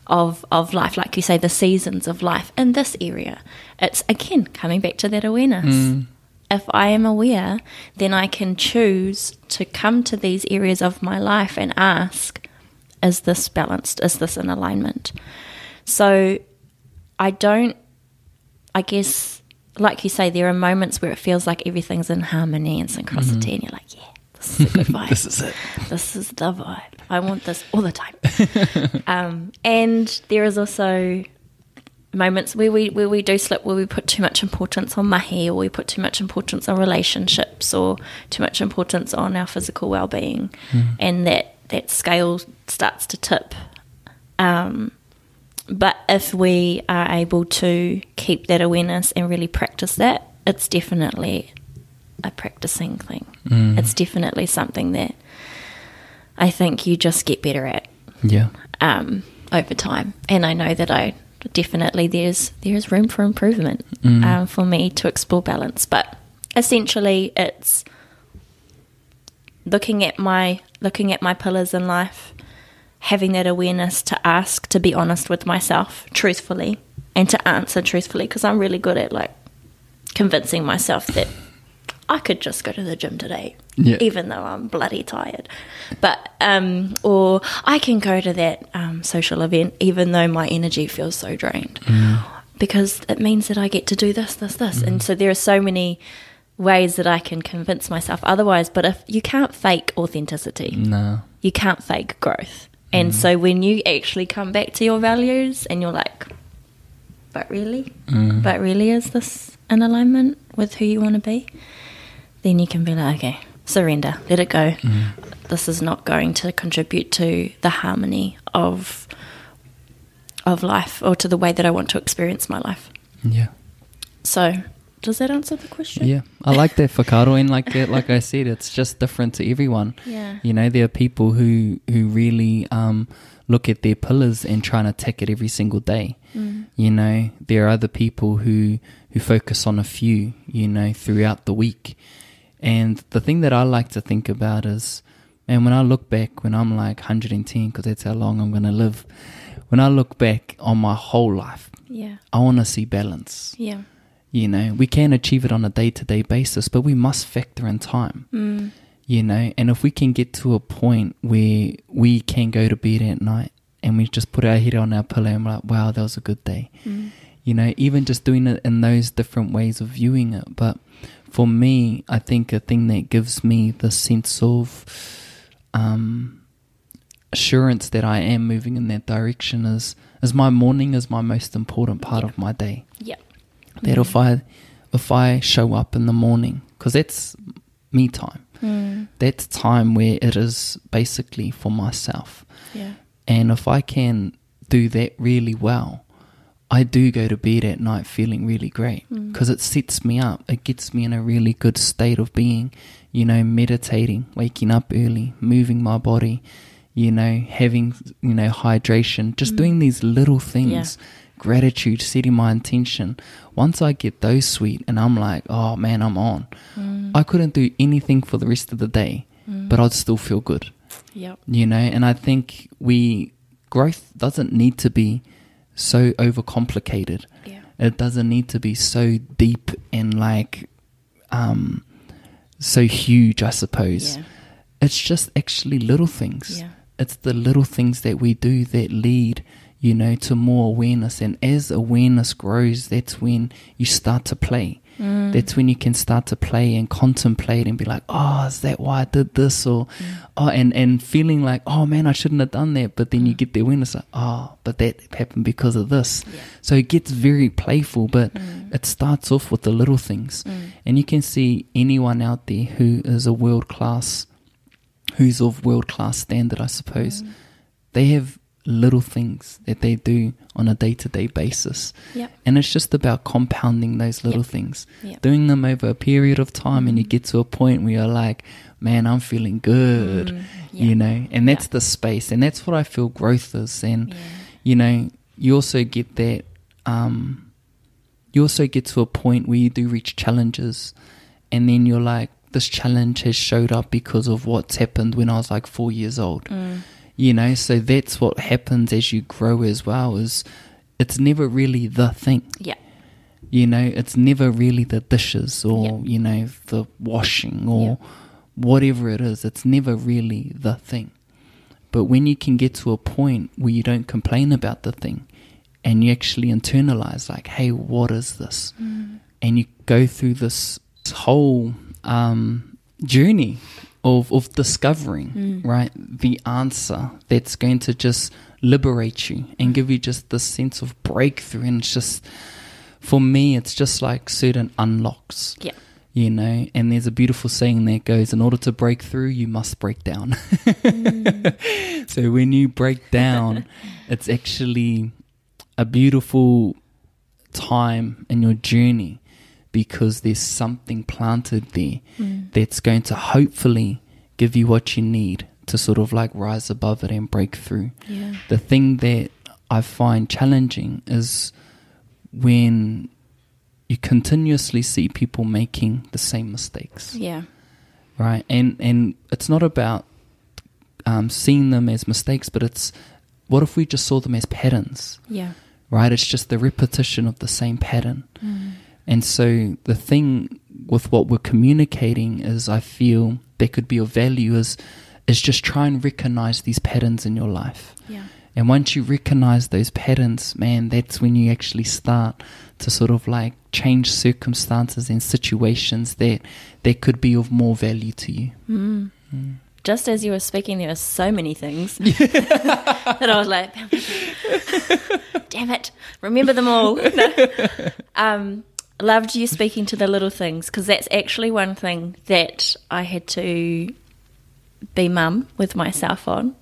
of life, like you say, the seasons of life in this area? It's, again, coming back to that awareness. If I am aware, then I can choose to come to these areas of my life and ask, is this balanced? Is this in alignment? So I guess, like you say, there are moments where it feels like everything's in harmony and synchronicity, and you're like, yeah, this is a good vibe. This is it. This is the vibe. I want this all the time. And there is also moments where we do slip, where we put too much importance on mahi, or we put too much importance on relationships, or too much importance on our physical well-being, and that scale starts to tip. But if we are able to keep that awareness and really practice that, it's definitely a practicing thing. It's definitely something that I think you just get better at over time. And I know that definitely there's room for improvement for me to explore balance. But essentially it's looking at my pillars in life, having that awareness to ask, to be honest with myself truthfully, and to answer truthfully, because I'm really good at like convincing myself that I could just go to the gym today, even though I'm bloody tired. But or I can go to that social event even though my energy feels so drained, because it means that I get to do this. And so there are so many ways that I can convince myself otherwise. But if you can't fake authenticity, you can't fake growth. And so when you actually come back to your values and you're like, but really is this in alignment with who you want to be? Then you can be like, okay, surrender, let it go. This is not going to contribute to the harmony of life, or to the way that I want to experience my life. Yeah. So does that answer the question? Yeah, I like that whakaaro, and like I said, it's just different to everyone. Yeah. You know, there are people who really look at their pillars and try and attack it every single day. You know, there are other people who focus on a few, you know, throughout the week. And the thing that I like to think about is, and when I look back, when I'm like 110, because that's how long I'm going to live, when I look back on my whole life, I want to see balance. Yeah. You know, we can achieve it on a day-to-day basis, but we must factor in time. You know, and if we can get to a point where we can go to bed at night and we just put our head on our pillow and we're like, wow, that was a good day. You know, even just doing it in those different ways of viewing it. But for me, I think a thing that gives me the sense of assurance that I am moving in that direction is my morning is my most important part of my day. That if I show up in the morning, because that's me time, that's time where it is basically for myself. And if I can do that really well, I do go to bed at night feeling really great, because it sets me up. It gets me in a really good state of being, you know, meditating, waking up early, moving my body, you know, having, you know, hydration, just doing these little things, gratitude, setting my intention. Once I get those sweet and I'm like, oh man, I'm on. I couldn't do anything for the rest of the day, but I'd still feel good. You know, and I think growth doesn't need to be so overcomplicated. It doesn't need to be so deep and like so huge, I suppose. It's just actually little things. It's the little things that we do that lead, you know, to more awareness. And as awareness grows, that's when you start to play. That's when you can start to play and contemplate and be like, oh, is that why I did this? Or oh, and feeling like, oh man, I shouldn't have done that. But then you get the awareness like, oh, but that happened because of this. So it gets very playful, but it starts off with the little things. And you can see anyone out there who is who's of world-class standard, I suppose. They have little things that they do on a day-to-day basis. And it's just about compounding those little things, doing them over a period of time, and you get to a point where you're like, man, I'm feeling good, you know, and that's the space, and that's what I feel growth is. And you know, you also get that you also get to a point where you do reach challenges, and then you're like, this challenge has showed up because of what's happened when I was like 4 years old. You know, so that's what happens as you grow as well, is it's never really the thing. Yeah. You know, it's never really the dishes or, you know, the washing or whatever it is. It's never really the thing. But when you can get to a point where you don't complain about the thing and you actually internalize, like, hey, what is this? And you go through this whole journey of discovering, right, the answer that's going to just liberate you and give you just this sense of breakthrough. And it's just, for me, it's just like certain unlocks. Yeah. You know, and there's a beautiful saying that goes, in order to break through, you must break down. So when you break down, it's actually a beautiful time in your journey, because there's something planted there that's going to hopefully give you what you need to sort of like rise above it and break through. Yeah. The thing that I find challenging is when you continuously see people making the same mistakes. Yeah. Right? And it's not about seeing them as mistakes, but it's, what if we just saw them as patterns? Yeah. Right? It's just the repetition of the same pattern. And so the thing with what we're communicating is, I feel that could be of value is just try and recognize these patterns in your life. Yeah. And once you recognize those patterns, man, that's when you actually start to sort of like change circumstances and situations that could be of more value to you. Just as you were speaking, there were so many things that I was like, damn it, remember them all. No. Loved you speaking to the little things, because that's actually one thing that I had to be mum with myself on,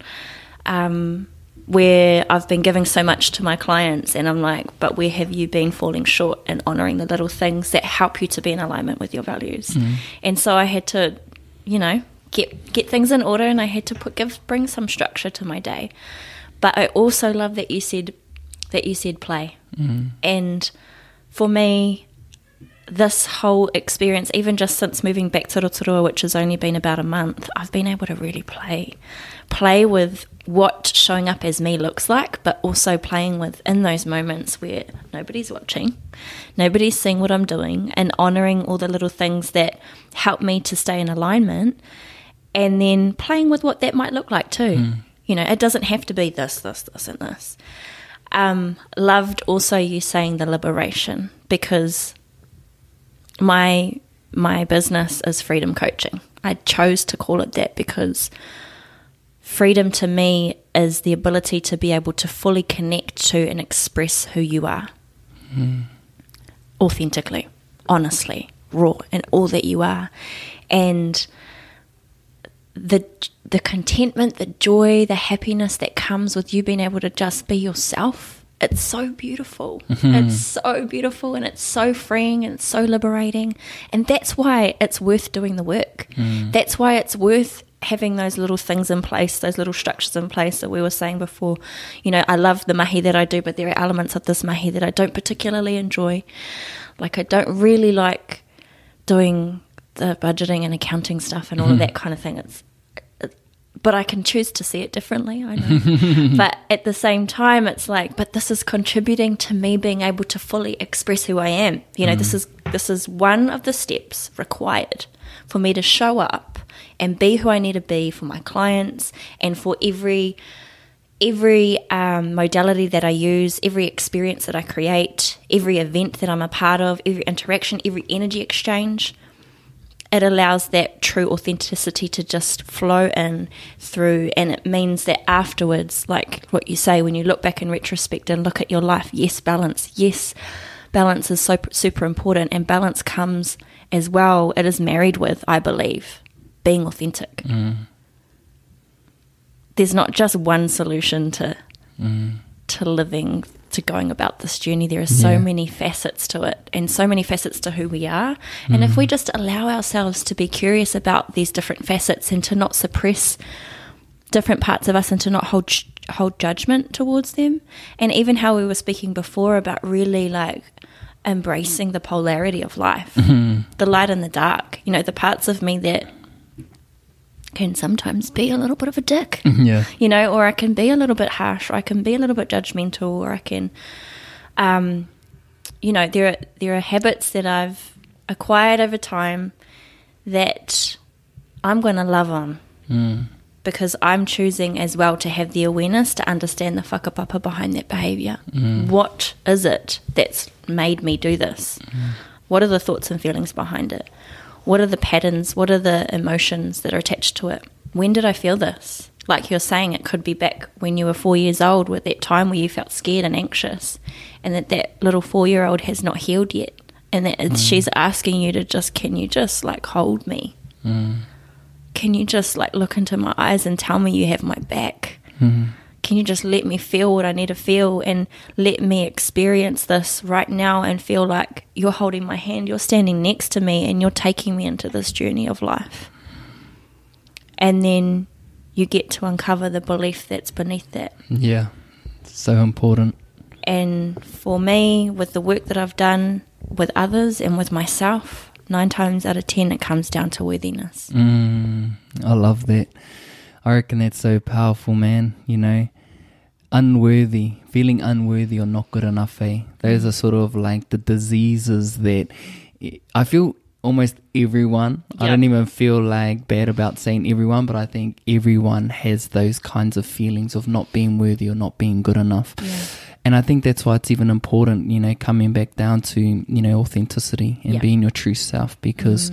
where I've been giving so much to my clients, and I'm like, but where have you been falling short in honouring the little things that help you to be in alignment with your values? And so I had to, you know, get things in order, and I had to bring some structure to my day. But I also love that you said play. And for me, this whole experience, even just since moving back to Rotorua, which has only been about a month, I've been able to really play with what showing up as me looks like, but also playing with in those moments where nobody's watching, nobody's seeing what I'm doing, and honouring all the little things that help me to stay in alignment, and then playing with what that might look like too. You know, it doesn't have to be this, and this. Loved also you saying the liberation, because my business is freedom coaching. I chose to call it that because freedom to me is the ability to be able to fully connect to and express who you are. Authentically, honestly, raw, and all that you are. And the contentment, the joy, the happiness that comes with you being able to just be yourself, it's so beautiful. It's so beautiful, and it's so freeing, and it's so liberating. And that's why it's worth doing the work. That's why it's worth having those little things in place, those little structures in place that we were saying before. You know, I love the mahi that I do, but there are elements of this mahi that I don't particularly enjoy. Like, I don't really like doing the budgeting and accounting stuff and all of that kind of thing. But I can choose to see it differently, I know. But at the same time, it's like, but this is contributing to me being able to fully express who I am. You know, this is one of the steps required for me to show up and be who I need to be for my clients, and for every modality that I use, every experience that I create, every event that I'm a part of, every interaction, every energy exchange. It allows that true authenticity to just flow in through, and it means that afterwards, like what you say, when you look back in retrospect and look at your life, yes, balance is so super important, and balance comes as well. It is married with, I believe, being authentic. There's not just one solution to living, to going about this journey. There are so many facets to it, and so many facets to who we are. And if we just allow ourselves to be curious about these different facets, and to not suppress different parts of us, and to not hold judgment towards them. And even how we were speaking before about really like embracing the polarity of life, the light and the dark, you know, the parts of me that can sometimes be a little bit of a dick, you know, or I can be a little bit harsh, or I can be a little bit judgmental, or I can, you know, there are habits that I've acquired over time that I'm going to love on because I'm choosing as well to have the awareness to understand the whakapapa behind that behaviour. What is it that's made me do this? What are the thoughts and feelings behind it? What are the patterns? What are the emotions that are attached to it? When did I feel this? Like you're saying, it could be back when you were 4 years old, with that time where you felt scared and anxious, and that little 4-year-old has not healed yet, and that she's asking you to just, can you just like hold me? Can you just like look into my eyes and tell me you have my back? Can you just let me feel what I need to feel and let me experience this right now and feel like you're holding my hand, you're standing next to me, and you're taking me into this journey of life. And then you get to uncover the belief that's beneath that. Yeah, so important. And for me, with the work that I've done with others and with myself, 9 times out of 10 it comes down to worthiness. I love that. I reckon that's so powerful, man. You know, feeling unworthy or not good enough, those are sort of like the diseases that I feel almost everyone, I don't even feel like bad about saying everyone, but I think everyone has those kinds of feelings of not being worthy or not being good enough. And I think that's why it's even important, you know, coming back down to, you know, authenticity and being your true self, because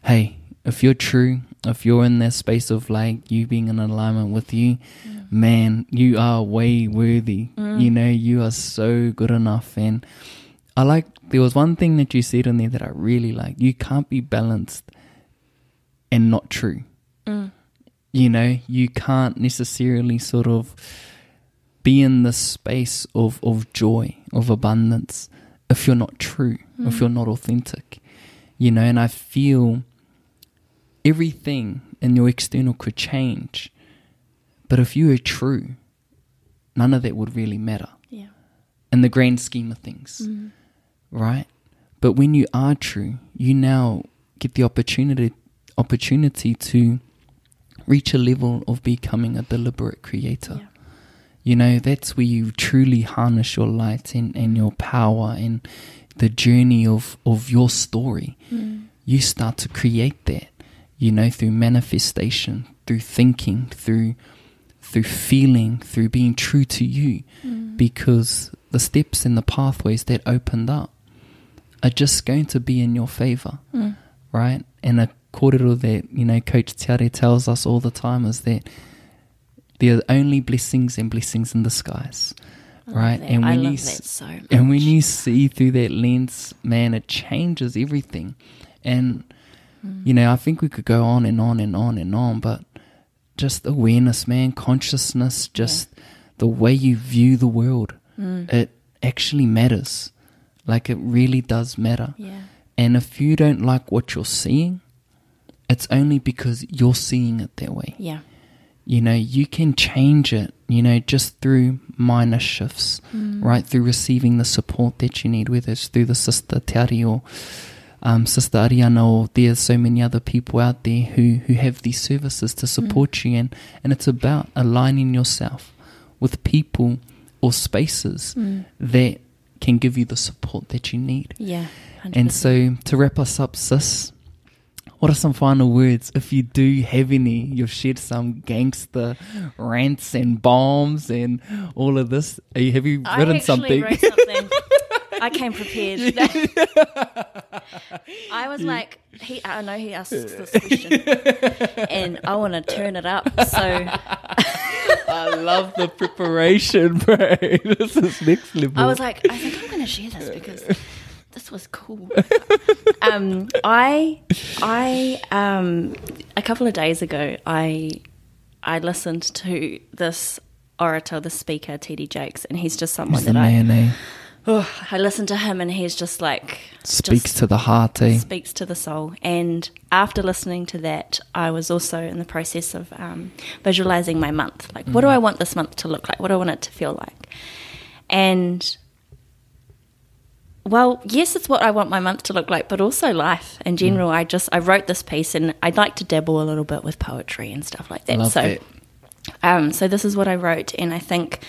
hey, if you're true, if you're in that space of like you being in alignment with you, man, you are way worthy. You know, you are so good enough. And I like, there was one thing that you said in there that I really like. You can't be balanced and not true. You know, you can't necessarily sort of be in this space of joy, of abundance, if you're not true, if you're not authentic. You know, and I feel everything in your external could change, but if you are true, none of that would really matter in the grand scheme of things, right? But when you are true, you now get the opportunity to reach a level of becoming a deliberate creator. You know, that's where you truly harness your light and your power and the journey of your story. You start to create that, you know, through manifestation, through thinking, through feeling, through being true to you, because the steps and the pathways that opened up are just going to be in your favor, right? And a kōrero that, you know, Coach Tiare tells us all the time is that there are only blessings and blessings in disguise, right? And when you so much. And when you see through that lens, man, it changes everything. And you know, I think we could go on and on and on and on, but just awareness, man, consciousness, just the way you view the world, it actually matters. Like, it really does matter. And if you don't like what you're seeing, it's only because you're seeing it that way. You know, you can change it, you know, just through minor shifts, right? Through receiving the support that you need, whether it's through the Sister Tiare or Sister Ariana, or there's so many other people out there who have these services to support you. And it's about aligning yourself with people or spaces that can give you the support that you need. 100%. And so to wrap us up, sis, what are some final words? If you do have any, you've shared some gangster rants and bombs and all of this. Have you written something? I actually wrote something. I came prepared. I was like, I know he asked this question, and I want to turn it up. So I love the preparation, bro. This is next level. I think I'm going to share this because this was cool. I a couple of days ago, I listened to this orator, the speaker, T.D. Jakes, and he's just someone that I listen to him, and he's just like speaks to the heart, speaks to the soul. And after listening to that, I was also in the process of visualizing my month. Like, what do I want this month to look like? What do I want it to feel like? And Well, yes, it's what I want my month to look like, but also life in general. I wrote this piece, and I'd like to dabble a little bit with poetry and stuff like that. Love that. So this is what I wrote, and I think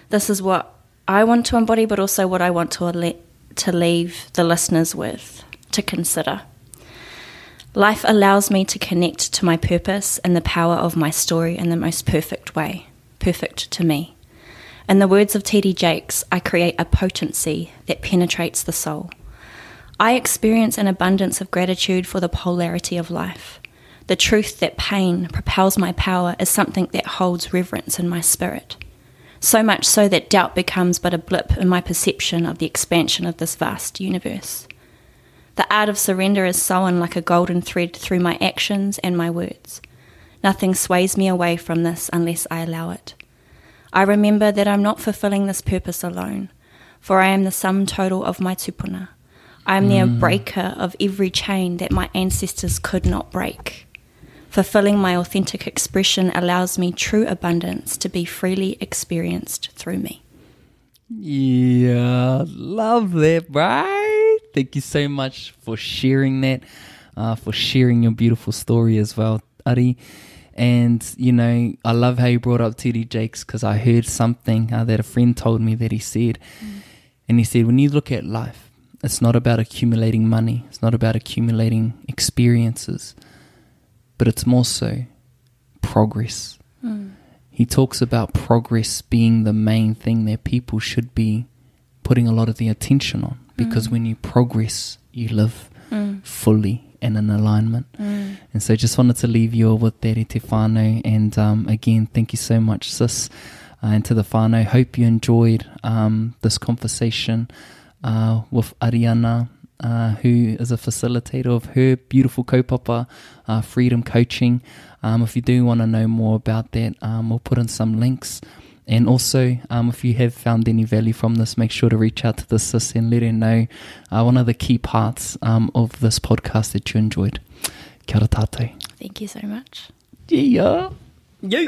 this is what I want to embody, but also what I want to leave the listeners with to consider. Life allows me to connect to my purpose and the power of my story in the most perfect way, perfect to me. In the words of T.D. Jakes, I create a potency that penetrates the soul. I experience an abundance of gratitude for the polarity of life. The truth that pain propels my power is something that holds reverence in my spirit. So much so that doubt becomes but a blip in my perception of the expansion of this vast universe. The art of surrender is sewn like a golden thread through my actions and my words. Nothing sways me away from this unless I allow it. I remember that I'm not fulfilling this purpose alone, for I am the sum total of my tupuna. I am the breaker of every chain that my ancestors could not break. Fulfilling my authentic expression allows me true abundance to be freely experienced through me. Yeah, love that, right? Thank you so much for sharing that, for sharing your beautiful story as well, Ari. And, you know, I love how you brought up T.D. Jakes, because I heard something that a friend told me that he said. And he said, when you look at life, it's not about accumulating money. It's not about accumulating experiences. But it's more so progress. He talks about progress being the main thing that people should be putting a lot of the attention on. Because when you progress, you live fully and in alignment. And so just wanted to leave you all with that, te whānau. And again, thank you so much, sis, and to the whānau. Hope you enjoyed this conversation with Ariana, who is a facilitator of her beautiful kaupapa, Freedom Coaching. If you do want to know more about that, we'll put in some links. And also, if you have found any value from this, make sure to reach out to the sis and let her know one of the key parts of this podcast that you enjoyed. Kia ora tātou. Thank you so much. Yeah. Yeah.